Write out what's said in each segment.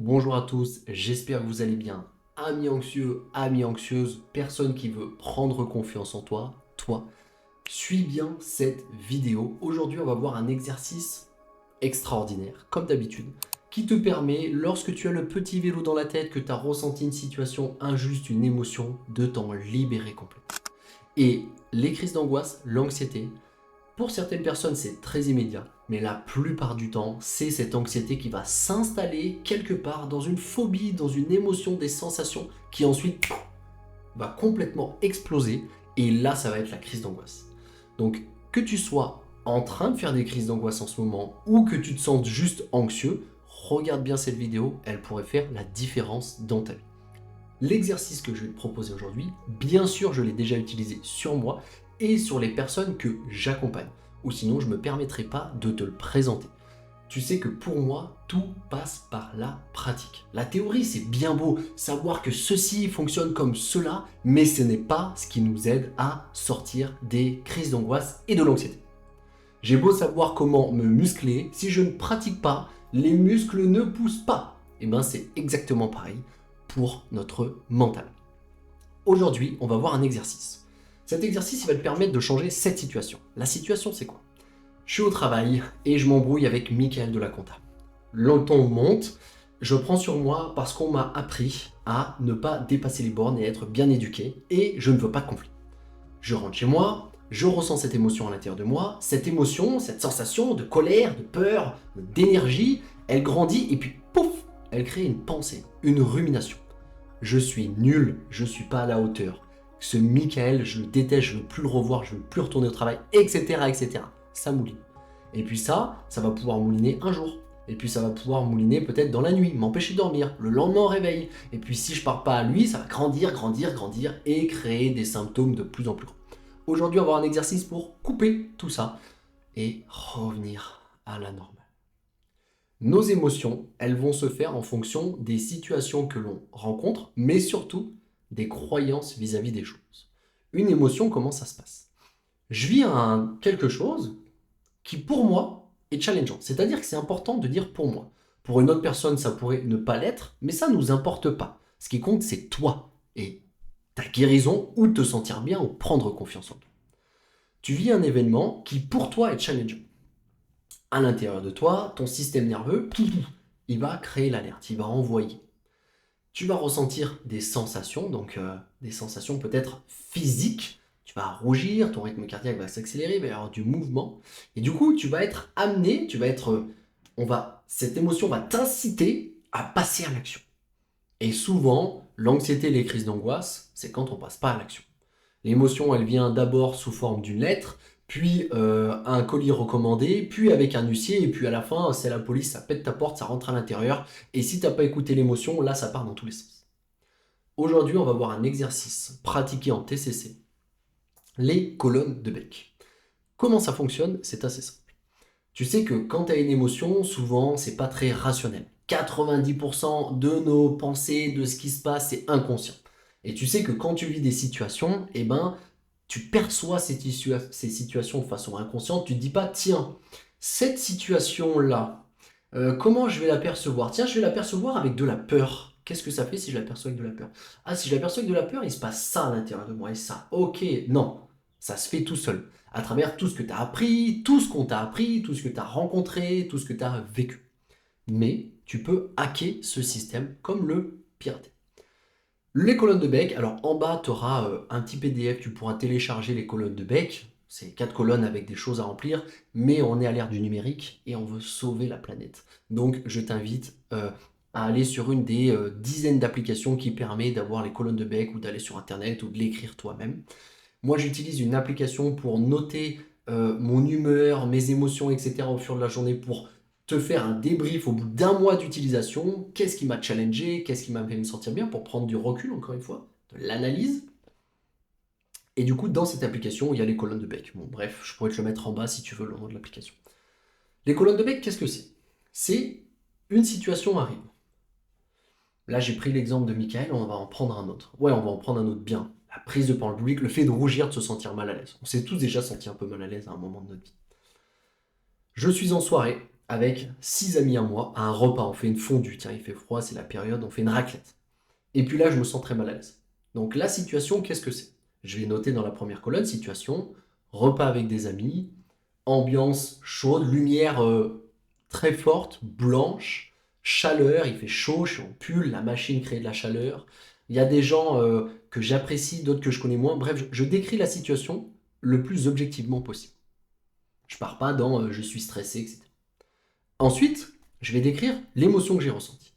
Bonjour à tous, j'espère que vous allez bien. Amis anxieux, amis anxieuses, personne qui veut prendre confiance en toi, suis bien cette vidéo. Aujourd'hui, on va voir un exercice extraordinaire, comme d'habitude, qui te permet, lorsque tu as le petit vélo dans la tête, que tu as ressenti une situation injuste, une émotion, de t'en libérer complètement. Et les crises d'angoisse, l'anxiété, pour certaines personnes, c'est très immédiat, mais la plupart du temps, c'est cette anxiété qui va s'installer quelque part dans une phobie, dans une émotion, des sensations, qui ensuite va complètement exploser, et là, ça va être la crise d'angoisse. Donc, que tu sois en train de faire des crises d'angoisse en ce moment, ou que tu te sentes juste anxieux, regarde bien cette vidéo, elle pourrait faire la différence dans ta vie. L'exercice que je vais te proposer aujourd'hui, bien sûr, je l'ai déjà utilisé sur moi et sur les personnes que j'accompagne. Ou sinon, je ne me permettrai pas de te le présenter. Tu sais que pour moi, tout passe par la pratique. La théorie, c'est bien beau, savoir que ceci fonctionne comme cela, mais ce n'est pas ce qui nous aide à sortir des crises d'angoisse et de l'anxiété. J'ai beau savoir comment me muscler, si je ne pratique pas, les muscles ne poussent pas. Et bien, c'est exactement pareil pour notre mental. Aujourd'hui, on va voir un exercice. Cet exercice, il va te permettre de changer cette situation. La situation, c'est quoi? Je suis au travail et je m'embrouille avec Michael de la compta. Le ton monte, je prends sur moi parce qu'on m'a appris à ne pas dépasser les bornes et être bien éduqué, et je ne veux pas de conflit. Je rentre chez moi, je ressens cette émotion à l'intérieur de moi, cette émotion, cette sensation de colère, de peur, d'énergie, elle grandit et puis pouf, elle crée une pensée, une rumination. Je suis nul, je suis pas à la hauteur. Ce Michael, je le déteste, je veux plus le revoir, je veux plus retourner au travail, etc., etc. Ça mouline. Et puis ça va pouvoir mouliner un jour. Et puis ça va pouvoir mouliner peut-être dans la nuit, m'empêcher de dormir, le lendemain au réveil. Et puis si je parle pas à lui, ça va grandir, grandir, grandir et créer des symptômes de plus en plus grands. Aujourd'hui, on va avoir un exercice pour couper tout ça et revenir à la normale. Nos émotions, elles vont se faire en fonction des situations que l'on rencontre, mais surtout des croyances vis-à-vis des choses. Une émotion, comment ça se passe? Je vis quelque chose qui, pour moi, est challengeant. C'est-à-dire que c'est important de dire pour moi. Pour une autre personne, ça pourrait ne pas l'être, mais ça ne nous importe pas. Ce qui compte, c'est toi et ta guérison, ou te sentir bien, ou prendre confiance en toi. Tu vis un événement qui, pour toi, est challengeant. À l'intérieur de toi, ton système nerveux, il va créer l'alerte, il va envoyer. Tu vas ressentir des sensations, donc des sensations peut-être physiques. Tu vas rougir, ton rythme cardiaque va s'accélérer, il va y avoir du mouvement. Et du coup, tu vas être amené, cette émotion va t'inciter à passer à l'action. Et souvent, l'anxiété et les crises d'angoisse, c'est quand on passe pas à l'action. L'émotion, elle vient d'abord sous forme d'une lettre, puis un colis recommandé, puis avec un huissier, et puis à la fin, c'est la police, ça pète ta porte, ça rentre à l'intérieur, et si t'as pas écouté l'émotion, là, ça part dans tous les sens. Aujourd'hui, on va voir un exercice pratiqué en TCC, les colonnes de Beck. Comment ça fonctionne? C'est assez simple. Tu sais que quand tu as une émotion, souvent, c'est pas très rationnel. 90% de nos pensées, de ce qui se passe, c'est inconscient. Et tu sais que quand tu vis des situations, eh ben, tu perçois ces situations de façon inconsciente. Tu te dis pas, tiens, cette situation-là, comment je vais la percevoir? Tiens, je vais la percevoir avec de la peur. Qu'est-ce que ça fait si je la perçois avec de la peur? Ah, si je la perçois avec de la peur, il se passe ça à l'intérieur de moi et ça. Ok, non, ça se fait tout seul. À travers tout ce que tu as appris, tout ce qu'on t'a appris, tout ce que tu as rencontré, tout ce que tu as vécu. Mais tu peux hacker ce système comme le pirater. Les colonnes de Beck, alors en bas, tu auras un petit PDF, tu pourras télécharger les colonnes de Beck. C'est 4 colonnes avec des choses à remplir, mais on est à l'ère du numérique et on veut sauver la planète. Donc je t'invite à aller sur une des dizaines d'applications qui permet d'avoir les colonnes de Beck, ou d'aller sur Internet, ou de l'écrire toi-même. Moi, j'utilise une application pour noter mon humeur, mes émotions, etc. au fur de la journée, pour te faire un débrief au bout d'un mois d'utilisation. Qu'est-ce qui m'a challengé? Qu'est-ce qui m'a fait me sentir bien? Pour prendre du recul, encore une fois, de l'analyse. Et du coup, dans cette application, il y a les colonnes de Beck. Bon, bref, je pourrais te le mettre en bas si tu veux le nom de l'application. Les colonnes de Beck, qu'est-ce que c'est? C'est une situation arrive. Là, j'ai pris l'exemple de Michael, on va en prendre un autre. Ouais, on va en prendre un autre bien. La prise de parole publique, le fait de rougir, de se sentir mal à l'aise. On s'est tous déjà senti un peu mal à l'aise à un moment de notre vie. Je suis en soirée avec 6 amis à moi à un repas. On fait une fondue, tiens, il fait froid, c'est la période, on fait une raclette. Et puis là, je me sens très mal à l'aise. Donc la situation, qu'est-ce que c'est? Je vais noter dans la première colonne, situation, repas avec des amis, ambiance chaude, lumière très forte, blanche, chaleur, il fait chaud, je suis en pull, la machine crée de la chaleur. Il y a des gens que j'apprécie, d'autres que je connais moins. Bref, je décris la situation le plus objectivement possible. Je pars pas dans je suis stressé, etc. Ensuite, je vais décrire l'émotion que j'ai ressentie.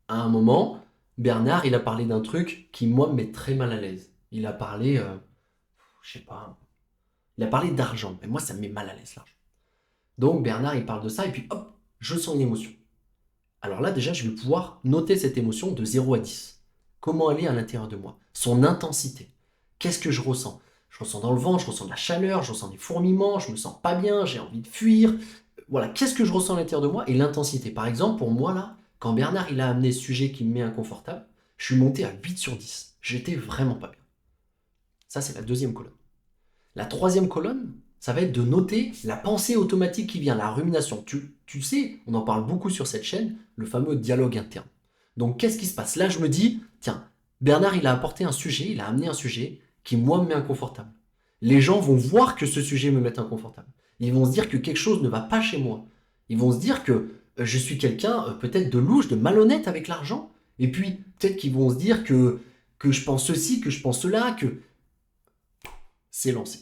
À un moment, Bernard, il a parlé d'un truc qui, moi, me met très mal à l'aise. Il a parlé, je sais pas, il a parlé d'argent. Mais moi, ça me met mal à l'aise, l'argent. Donc, Bernard, il parle de ça, et puis, hop, je sens une émotion. Alors là, déjà, je vais pouvoir noter cette émotion de 0 à 10. Comment elle est à l'intérieur de moi? Son intensité. Qu'est-ce que je ressens? Je ressens dans le ventre, je ressens de la chaleur, je ressens des fourmillements, je me sens pas bien, j'ai envie de fuir. Voilà, qu'est-ce que je ressens à l'intérieur de moi et l'intensité. Par exemple, pour moi, là, quand Bernard il a amené ce sujet qui me met inconfortable, je suis monté à 8 sur 10. J'étais vraiment pas bien. Ça, c'est la deuxième colonne. La troisième colonne, ça va être de noter la pensée automatique qui vient, la rumination. Tu sais, on en parle beaucoup sur cette chaîne, le fameux dialogue interne. Donc, qu'est-ce qui se passe? Là, je me dis, tiens, Bernard, il a apporté un sujet, il a amené un sujet qui, moi, me met inconfortable. Les gens vont voir que ce sujet me met inconfortable. Ils vont se dire que quelque chose ne va pas chez moi. Ils vont se dire que je suis quelqu'un peut-être de louche, de malhonnête avec l'argent. Et puis, peut-être qu'ils vont se dire que je pense ceci, que je pense cela, que... C'est lancé.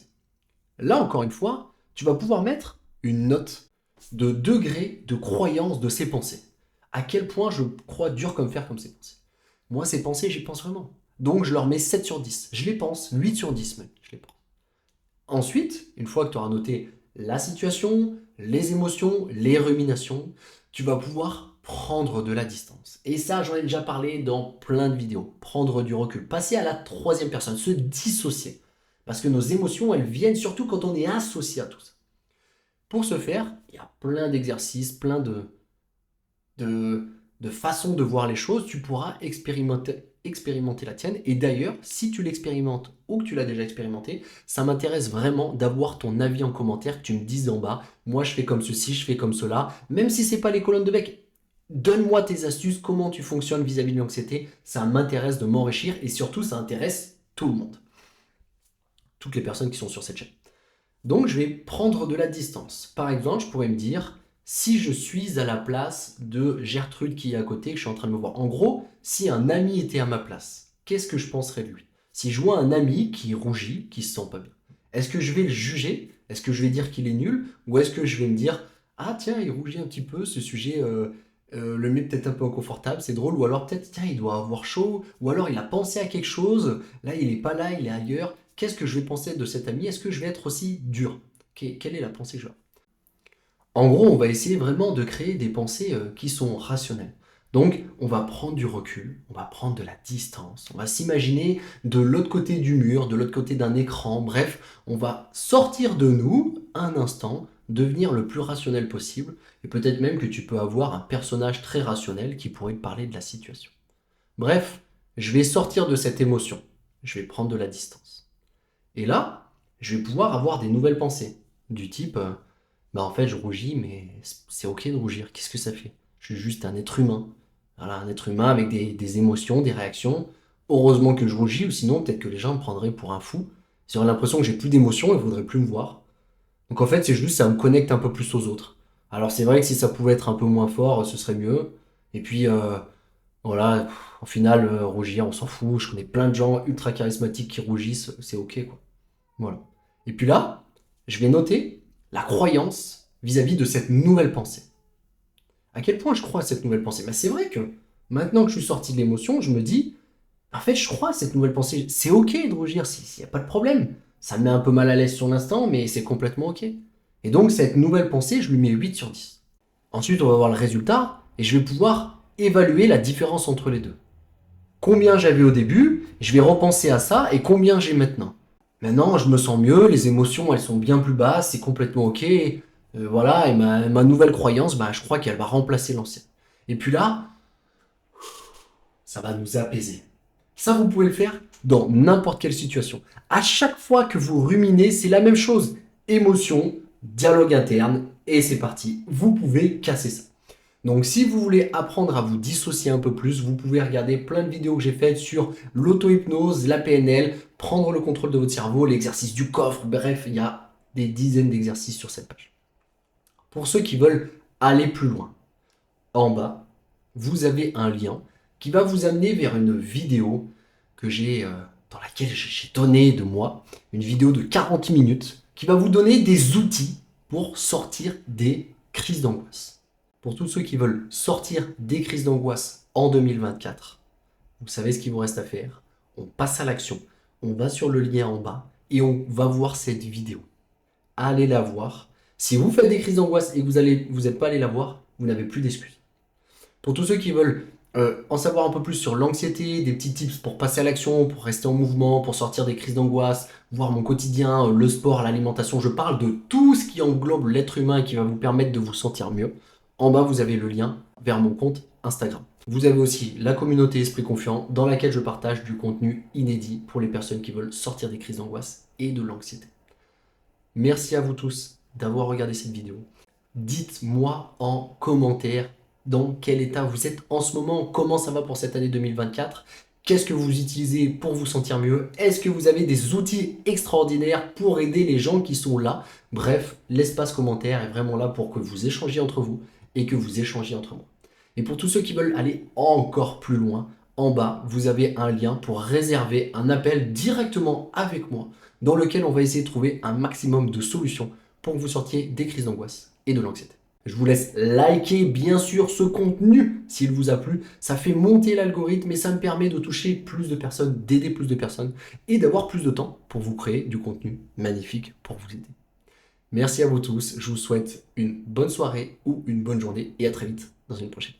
Là, encore une fois, tu vas pouvoir mettre une note de degré de croyance de ces pensées. À quel point je crois dur comme fer comme ces pensées. Moi, ces pensées, j'y pense vraiment. Donc, je leur mets 7 sur 10. Je les pense, 8 sur 10 même, je les pense. Ensuite, une fois que tu auras noté la situation, les émotions, les ruminations, tu vas pouvoir prendre de la distance. Et ça, j'en ai déjà parlé dans plein de vidéos. Prendre du recul, passer à la troisième personne, se dissocier. Parce que nos émotions, elles viennent surtout quand on est associé à tout ça. Pour ce faire, il y a plein d'exercices, plein de façons de voir les choses. Tu pourras expérimenter la tienne. Et d'ailleurs, si tu l'expérimentes ou que tu l'as déjà expérimenté, ça m'intéresse vraiment d'avoir ton avis en commentaire, que tu me dises en bas, moi je fais comme ceci, je fais comme cela, même si c'est pas les colonnes de bec. Donne-moi tes astuces, comment tu fonctionnes vis-à-vis de l'anxiété. Ça m'intéresse de m'enrichir et surtout, ça intéresse tout le monde. Toutes les personnes qui sont sur cette chaîne. Donc, je vais prendre de la distance. Par exemple, je pourrais me dire, si je suis à la place de Gertrude qui est à côté, que je suis en train de me voir. En gros, si un ami était à ma place, qu'est-ce que je penserais de lui? Si je vois un ami qui rougit, qui se sent pas bien, est-ce que je vais le juger? Est-ce que je vais dire qu'il est nul? Ou est-ce que je vais me dire, ah tiens, il rougit un petit peu, ce sujet le met peut-être un peu inconfortable, c'est drôle. Ou alors peut-être, tiens, il doit avoir chaud. Ou alors il a pensé à quelque chose, là il n'est pas là, il est ailleurs. Qu'est-ce que je vais penser de cet ami? Est-ce que je vais être aussi dur? Quelle est la pensée que je vais avoir? En gros, on va essayer vraiment de créer des pensées qui sont rationnelles. Donc, on va prendre du recul, on va prendre de la distance, on va s'imaginer de l'autre côté du mur, de l'autre côté d'un écran, bref, on va sortir de nous un instant, devenir le plus rationnel possible, et peut-être même que tu peux avoir un personnage très rationnel qui pourrait te parler de la situation. Bref, je vais sortir de cette émotion, je vais prendre de la distance. Et là, je vais pouvoir avoir des nouvelles pensées, du type... bah en fait je rougis, mais c'est ok de rougir, qu'est-ce que ça fait? Je suis juste un être humain. Voilà, un être humain avec des émotions, des réactions. Heureusement que je rougis, ou sinon peut-être que les gens me prendraient pour un fou. Ils auraient l'impression que j'ai plus d'émotions et ne voudraient plus me voir. Donc en fait c'est juste ça me connecte un peu plus aux autres. Alors c'est vrai que si ça pouvait être un peu moins fort, ce serait mieux. Et puis voilà, au final, rougir, on s'en fout. Je connais plein de gens ultra charismatiques qui rougissent, c'est ok quoi. Voilà. Et puis là, je vais noter la croyance vis-à-vis de cette nouvelle pensée. À quel point je crois à cette nouvelle pensée? Ben, c'est vrai que maintenant que je suis sorti de l'émotion, je me dis, en fait, je crois à cette nouvelle pensée. C'est ok de rougir, il n'y a pas de problème. Ça me met un peu mal à l'aise sur l'instant, mais c'est complètement ok. Et donc, cette nouvelle pensée, je lui mets 8 sur 10. Ensuite, on va voir le résultat, et je vais pouvoir évaluer la différence entre les deux. Combien j'avais au début, je vais repenser à ça, et combien j'ai maintenant. Maintenant, je me sens mieux, les émotions, elles sont bien plus basses, c'est complètement ok. Voilà, et ma nouvelle croyance, bah, je crois qu'elle va remplacer l'ancienne. Et puis là, ça va nous apaiser. Ça, vous pouvez le faire dans n'importe quelle situation. À chaque fois que vous ruminez, c'est la même chose. Émotion, dialogue interne, et c'est parti. Vous pouvez casser ça. Donc si vous voulez apprendre à vous dissocier un peu plus, vous pouvez regarder plein de vidéos que j'ai faites sur l'auto-hypnose, la PNL, prendre le contrôle de votre cerveau, l'exercice du coffre, bref, il y a des dizaines d'exercices sur cette page. Pour ceux qui veulent aller plus loin, en bas, vous avez un lien qui va vous amener vers une vidéo que dans laquelle j'ai donné de moi, une vidéo de 40 minutes qui va vous donner des outils pour sortir des crises d'angoisse. Pour tous ceux qui veulent sortir des crises d'angoisse en 2024, vous savez ce qu'il vous reste à faire. On passe à l'action, on va sur le lien en bas et on va voir cette vidéo. Allez la voir. Si vous faites des crises d'angoisse et que vous n'êtes pas allé la voir, vous n'avez plus d'excuses. Pour tous ceux qui veulent en savoir un peu plus sur l'anxiété, des petits tips pour passer à l'action, pour rester en mouvement, pour sortir des crises d'angoisse, voir mon quotidien, le sport, l'alimentation, je parle de tout ce qui englobe l'être humain et qui va vous permettre de vous sentir mieux. En bas, vous avez le lien vers mon compte Instagram. Vous avez aussi la communauté Esprit Confiant dans laquelle je partage du contenu inédit pour les personnes qui veulent sortir des crises d'angoisse et de l'anxiété. Merci à vous tous d'avoir regardé cette vidéo. Dites-moi en commentaire dans quel état vous êtes en ce moment, comment ça va pour cette année 2024, qu'est-ce que vous utilisez pour vous sentir mieux, est-ce que vous avez des outils extraordinaires pour aider les gens qui sont là. Bref, l'espace commentaire est vraiment là pour que vous échangiez entre vous et que vous échangiez entre moi. Et pour tous ceux qui veulent aller encore plus loin, en bas, vous avez un lien pour réserver un appel directement avec moi dans lequel on va essayer de trouver un maximum de solutions pour que vous sortiez des crises d'angoisse et de l'anxiété. Je vous laisse liker bien sûr ce contenu s'il vous a plu. Ça fait monter l'algorithme et ça me permet de toucher plus de personnes, d'aider plus de personnes et d'avoir plus de temps pour vous créer du contenu magnifique pour vous aider. Merci à vous tous. Je vous souhaite une bonne soirée ou une bonne journée et à très vite dans une prochaine.